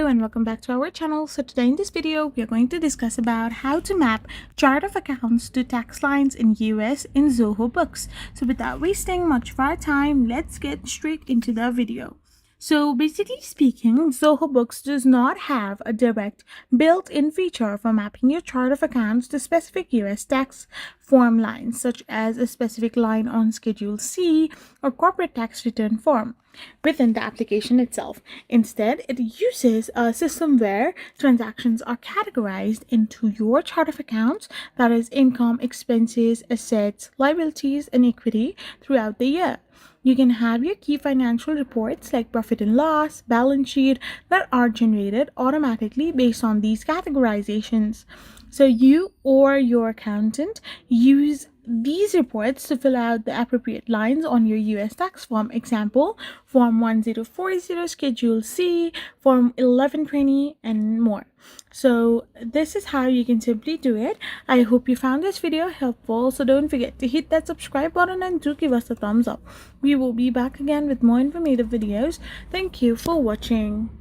and welcome back to our channel. So today in this video we are going to discuss about how to map chart of accounts to tax lines in US in Zoho Books. So without wasting much of our time, let's get straight into the video. So basically speaking, Zoho Books does not have a direct built-in feature for mapping your chart of accounts to specific US tax form lines, such as a specific line on Schedule C or corporate tax return form within the application itself. Instead, it uses a system where transactions are categorized into your chart of accounts, that is income, expenses, assets, liabilities, and equity throughout the year. You can have your key financial reports like profit and loss, balance sheet that are generated automatically based on these categorizations. So you or your accountant use these reports to fill out the appropriate lines on your US tax form. Example, Form 1040, Schedule C, Form 1120, and more. So this is how you can simply do it. I hope you found this video helpful. So don't forget to hit that subscribe button and do give us a thumbs up. We will be back again with more informative videos. Thank you for watching.